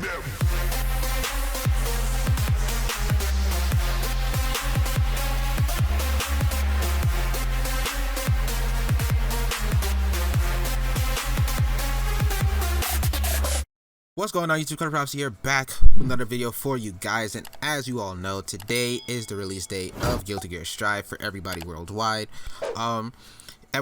them. What's going on, YouTube? Cutter Props here, back with another video for you guys. And as you all know, today is the release date of Guilty Gear Strive for everybody worldwide. And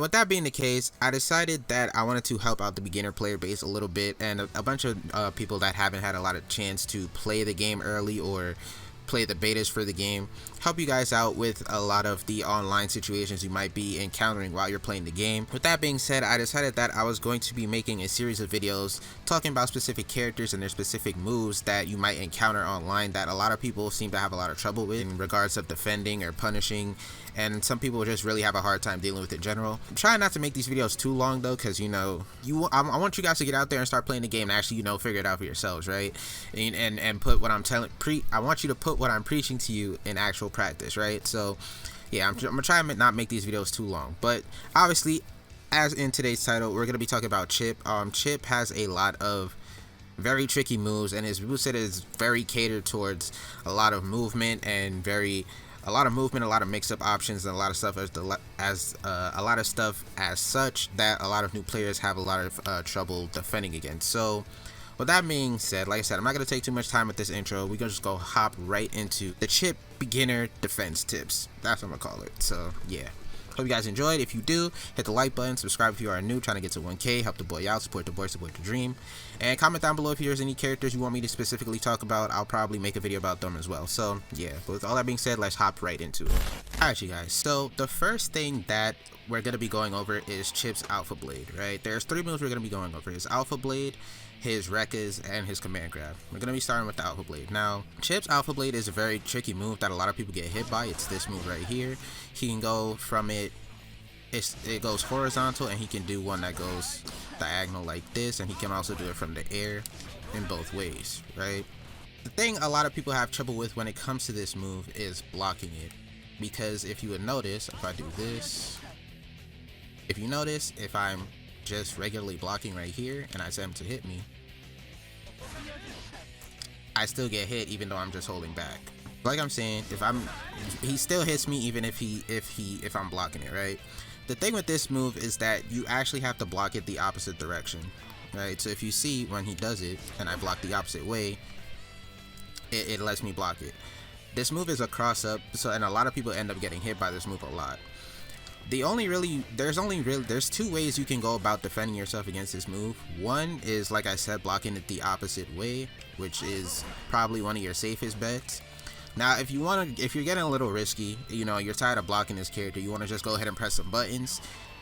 with that being the case, I decided that I wanted to help out the beginner player base a little bit, and a bunch of people that haven't had a lot of chance to play the game early or play the betas for the game, help you guys out with a lot of the online situations you might be encountering while you're playing the game. With that being said, I decided that I was going to be making a series of videos talking about specific characters and their specific moves that you might encounter online that a lot of people seem to have a lot of trouble with in regards of defending or punishing, and some people just really have a hard time dealing with it in general. I'm trying not to make these videos too long though, because I want you guys to get out there and start playing the game and actually figure it out for yourselves, right? And put what I'm I want you to put what I'm preaching to you in actual practice, right? So yeah, I'm gonna try and not make these videos too long, but obviously, as in today's title, we're gonna be talking about Chipp. Chipp has a lot of very tricky moves, and his moveset is very catered towards a lot of movement and a lot of mix-up options, and a lot of stuff as such that a lot of new players have a lot of trouble defending against. So with that being said, like I said, I'm not going to take too much time with this intro. We're going to just go hop right into the Chipp beginner defense tips. That's what I'm going to call it. So yeah, hope you guys enjoyed. If you do, hit the like button, subscribe if you are new, trying to get to 1K, help the boy out, support the boy, support the dream, and comment down below if there's any characters you want me to specifically talk about. I'll probably make a video about them as well. So yeah, but with all that being said, let's hop right into it. Alright you guys, so the first thing that we're going to be going over is Chipp's Alpha Blade, right? There's three moves we're going to be going over: his Alpha Blade, his Rekkas, and his Command Grab. We're going to be starting with the Alpha Blade. Now, Chipp's Alpha Blade is a very tricky move that a lot of people get hit by. It's this move right here. He can go from it goes horizontal, and he can do one that goes diagonal like this, and he can also do it from the air in both ways, right? The thing a lot of people have trouble with when it comes to this move is blocking it, because if you would notice, if I do this, if you notice, if I'm just regularly blocking right here and I set him to hit me, I still get hit even though I'm just holding back. Like I'm saying, he still hits me even if I'm blocking it, right? The thing with this move is that you actually have to block it the opposite direction, right? So if you see when he does it and I block the opposite way, it lets me block it. This move is a cross up, and a lot of people end up getting hit by this move a lot. There's two ways you can go about defending yourself against this move. One is, like I said, blocking it the opposite way, which is probably one of your safest bets. Now, if you're getting a little risky, you're tired of blocking this character, you want to just go ahead and press some buttons,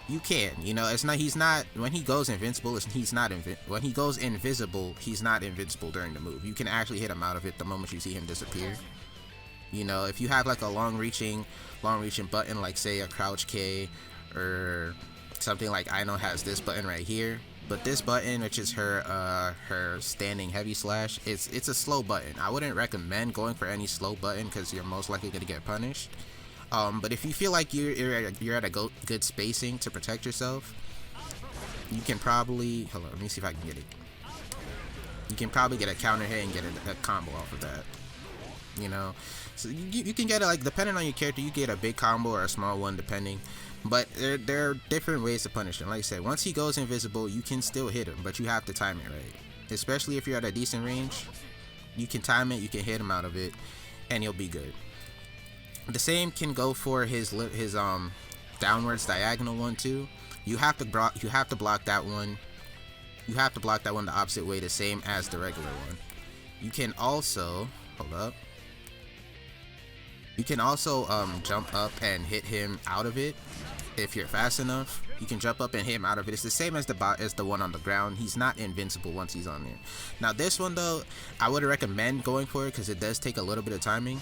you can. When he goes invincible, when he goes invisible, he's not invincible during the move. You can actually hit him out of it the moment you see him disappear. If you have like a long reaching button, like say a crouch K or something like I know has this button right here, but this button, which is her standing heavy slash, it's a slow button. I wouldn't recommend going for any slow button because you're most likely going to get punished. But if you feel like you're at a good spacing to protect yourself, you can probably, hold on, let me see if I can get it. You can probably get a counter hit and get a combo off of that. So you can get it, like, depending on your character, you get a big combo or a small one depending, but there are different ways to punish him. Like I said, once he goes invisible, you can still hit him, but you have to time it right. Especially if you're at a decent range, you can time it, you can hit him out of it, and you'll be good. The same can go for his downwards diagonal one too. You have to block that one. You have to block that one the opposite way, the same as the regular one. You can also jump up and hit him out of it if you're fast enough. You can jump up and hit him out of it. It's the same as the one on the ground. He's not invincible once he's on there. Now this one though, I would recommend going for it because it does take a little bit of timing.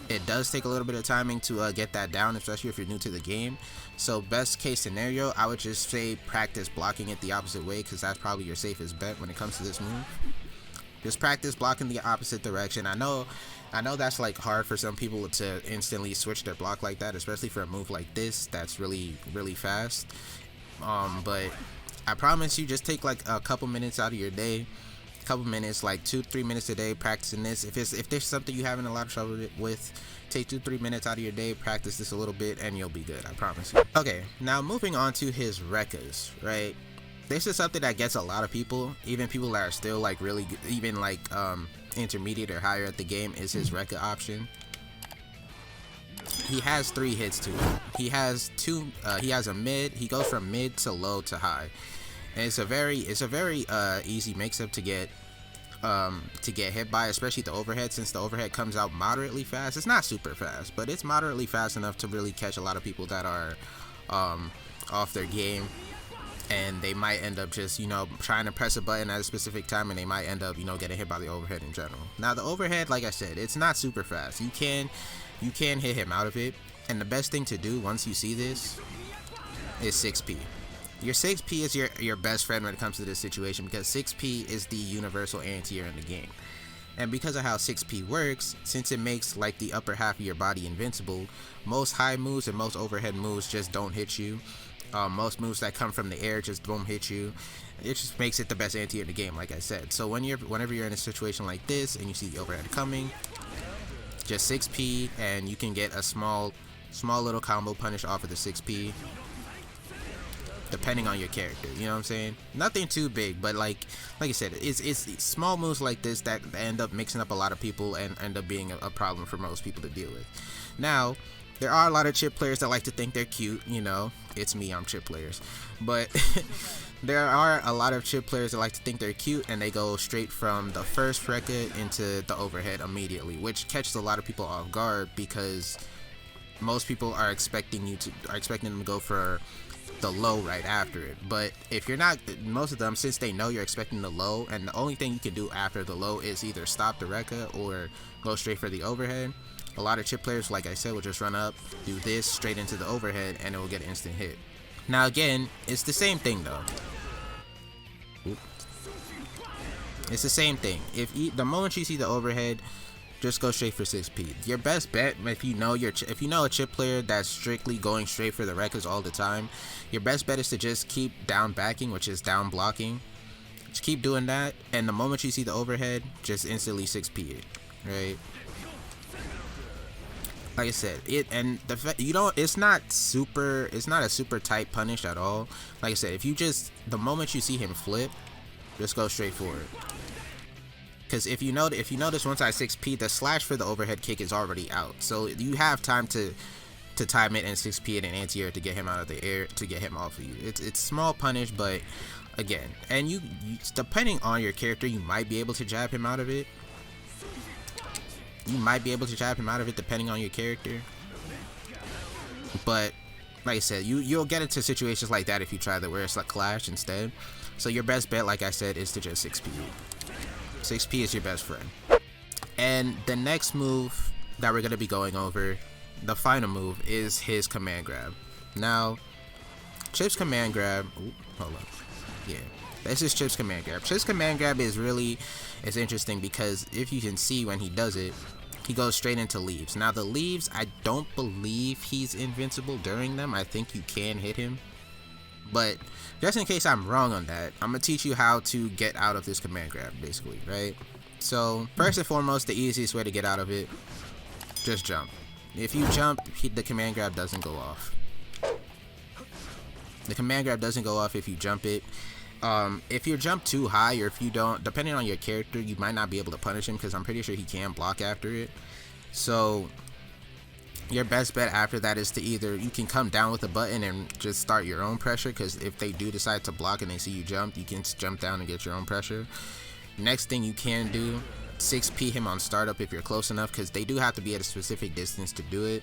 It does take a little bit of timing to get that down, especially if you're new to the game. So best case scenario, I would just say practice blocking it the opposite way, because that's probably your safest bet when it comes to this move. Just practice blocking the opposite direction. I know that's like hard for some people to instantly switch their block like that, especially for a move like this that's really fast. But I promise you, just take like a couple minutes out of your day couple minutes, like 2-3 minutes a day practicing this. If there's something you having a lot of trouble with, take 2-3 minutes out of your day, practice this a little bit, and you'll be good, I promise you. Okay, now moving on to his rekkas, right? This is something that gets a lot of people, even people that are still like really good, even like intermediate or higher at the game, is his rekka option. He has 3 hits to it. He has a mid. He goes from mid to low to high, and it's a very easy mix-up to get hit by, especially the overhead, since the overhead comes out moderately fast. It's not super fast, but it's moderately fast enough to really catch a lot of people that are off their game, and they might end up just, you know, trying to press a button at a specific time, and they might end up, you know, getting hit by the overhead in general. Now the overhead, like I said, it's not super fast. You can hit him out of it, and the best thing to do once you see this is 6P. Your 6P is your best friend when it comes to this situation, because 6P is the universal anti-air in the game. And because of how 6P works, since it makes like the upper half of your body invincible, most high moves and most overhead moves just don't hit you. Most moves that come from the air just don't hit you. It just makes it the best anti-air in the game, like I said. So whenever you're in a situation like this and you see the overhead coming, just 6P, and you can get a small little combo punish off of the 6P, depending on your character. You know what I'm saying? Nothing too big, but like I said, it's small moves like this that end up mixing up a lot of people and end up being a problem for most people to deal with. Now, there are a lot of Chipp players that like to think they're cute. You know, it's me, I'm Chipp players, but there are a lot of Chipp players that like to think they're cute, and they go straight from the first rekka into the overhead immediately, which catches a lot of people off guard, because most people are expecting them to go for the low right after it. But if you're not, most of them, since they know you're expecting the low, and the only thing you can do after the low is either stop the rekka or go straight for the overhead, a lot of Chipp players, like I said, will just run up, do this straight into the overhead, and it will get an instant hit. Now again, it's the same thing though. It's the same thing. The moment you see the overhead, just go straight for 6P. Your best bet, if you know a Chipp player that's strictly going straight for the rekkas all the time, your best bet is to just keep down backing, which is down blocking. Just keep doing that, and the moment you see the overhead, just instantly 6P it, right? Like I said, it's not a super tight punish at all. Like I said, the moment you see him flip, just go straight for it. Because if you notice, once I 6P, the slash for the overhead kick is already out, so you have time to time it and 6P it and anti-air to get him out of the air, to get him off of you. It's small punish, but again, and you depending on your character, you might be able to jab him out of it. Depending on your character. But like I said, you'll get into situations like that if you try the where it's like clash instead. So your best bet, like I said, is to just 6P. 6P is your best friend. And the next move that we're gonna be going over, the final move, is his command grab. Now, Chipp's command grab. Hold on. Yeah, this is Chipp's command grab. Chipp's command grab is interesting because if you can see when he does it, he goes straight into leaves. Now the leaves, I don't believe he's invincible during them. I think you can hit him. But just in case I'm wrong on that, I'm going to teach you how to get out of this command grab, basically, right? So first and foremost, the easiest way to get out of it, just jump. If you jump, the command grab doesn't go off. The command grab doesn't go off if you jump it. If you jump too high, or if you don't, depending on your character, you might not be able to punish him, because I'm pretty sure he can block after it. So your best bet after that is to either, you can come down with a button and just start your own pressure, because if they do decide to block and they see you jump, you can jump down and get your own pressure. Next thing you can do, 6P him on startup if you're close enough, because they do have to be at a specific distance to do it.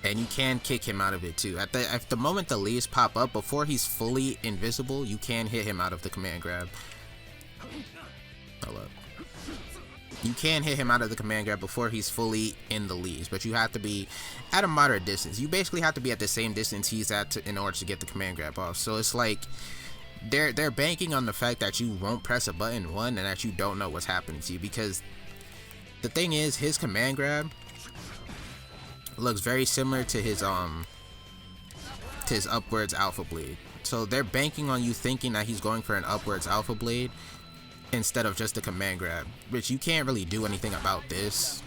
And you can kick him out of it too. At the moment the leaves pop up, before he's fully invisible, you can hit him out of the command grab. Hold up. You can hit him out of the command grab before he's fully in the leaves, but you have to be at a moderate distance. You basically have to be at the same distance he's at in order to get the command grab off. So it's like they're banking on the fact that you won't press a button, one, and that you don't know what's happening to you, because the thing is, his command grab looks very similar to his upwards alpha bleed. So they're banking on you thinking that he's going for an upwards alpha blade instead of just a command grab, which you can't really do anything about this.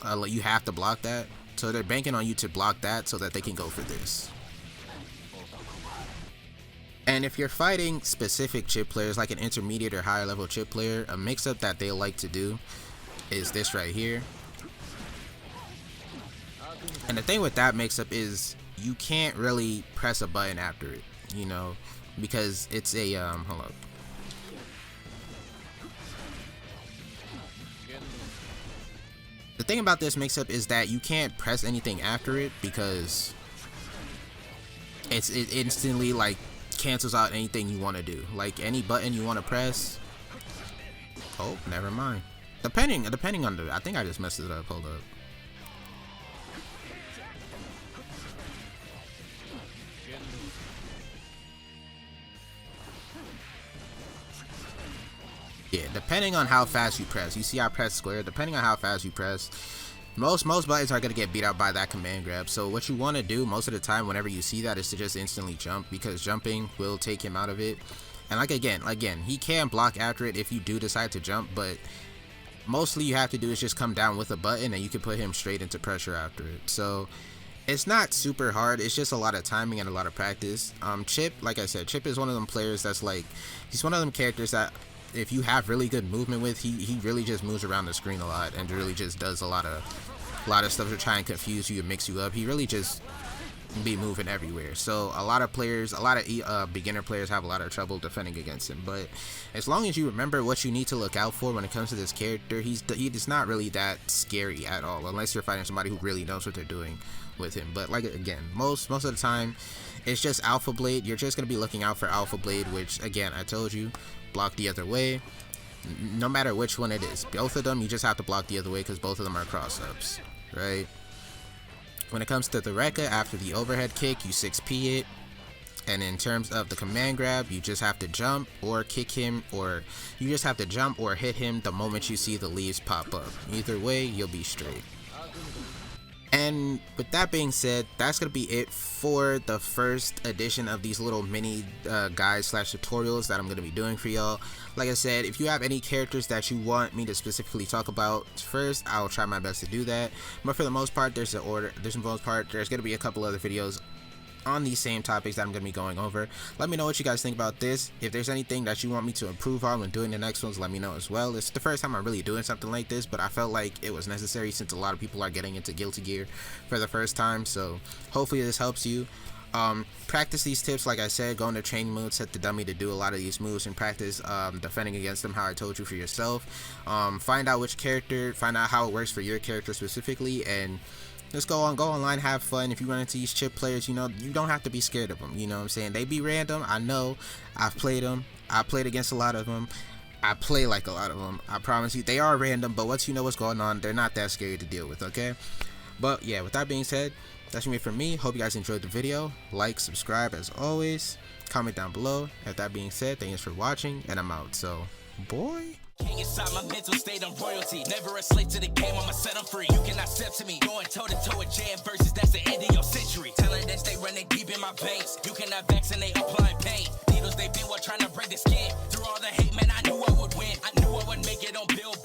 You have to block that. So they're banking on you to block that so that they can go for this. And if you're fighting specific Chipp players, like an intermediate or higher level Chipp player, a mix-up that they like to do is this right here. And the thing with that mix-up is you can't really press a button after it, you know, because it's a, hold up. The thing about this mix-up is that you can't press anything after it because it instantly, like, cancels out anything you want to do. Like, any button you want to press. Oh, never mind. Depending on the, I think I just messed it up. Hold up. Yeah, depending on how fast you press. You see I press square. Depending on how fast you press, most buttons are going to get beat out by that command grab. So what you want to do most of the time whenever you see that is to just instantly jump, because jumping will take him out of it. And like again, he can block after it if you do decide to jump, but mostly you have to do is just come down with a button and you can put him straight into pressure after it. So it's not super hard. It's just a lot of timing and a lot of practice. Chipp, like I said, Chipp is one of them players that's like, he's one of them characters that if you have really good movement with, he really just moves around the screen a lot and really just does a lot of stuff to try and confuse you and mix you up. He really just be moving everywhere. So a lot of players, a lot of beginner players have a lot of trouble defending against him. But as long as you remember what you need to look out for when it comes to this character, he's not really that scary at all, unless you're fighting somebody who really knows what they're doing with him. But like again, most of the time it's just alpha blade. You're just gonna be looking out for alpha blade, which again, I told you, block the other way. No matter which one it is, both of them you just have to block the other way because both of them are cross-ups, right? When it comes to the Rekka, after the overhead kick, you 6p it. And in terms of the command grab, you just have to jump or kick him, or you just have to jump or hit him the moment you see the leaves pop up. Either way, you'll be straight. And with that being said, that's going to be it for the first edition of these little mini guides / tutorials that I'm going to be doing for y'all. Like I said, if you have any characters that you want me to specifically talk about first, I'll try my best to do that. But for the most part, there's going to be a couple other videos on these same topics that I'm going to be going over. Let me know what you guys think about this. If there's anything that you want me to improve on when doing the next ones, let me know as well. It's the first time I'm really doing something like this, but I felt like it was necessary since a lot of people are getting into Guilty Gear for the first time. So hopefully this helps you. Practice these tips, like I said. Go into training mode, set the dummy to do a lot of these moves, and practice defending against them how I told you for yourself. Find out which character, find out how it works for your character specifically, and just go online, have fun. If you run into these Chipp players, you know, you don't have to be scared of them. You know what I'm saying? They be random. I know. I've played them. I played against a lot of them. I play like a lot of them. I promise you, they are random, but once you know what's going on, they're not that scary to deal with, okay? But yeah, with that being said, that's gonna be it from me. Hope you guys enjoyed the video. Like, subscribe as always. Comment down below. With that being said, thanks for watching, and I'm out. So, boy. King inside my mental state, I'm royalty. Never a slave to the game, I'ma set them free. You cannot step to me. Going toe to toe with Jam versus that's the end of your century. Telling that they running deep in my veins. You cannot vaccinate, applying pain. Needles they been while trying to break the skin. Through all the hate, man, I knew I would win. I knew I would make it on Billboard.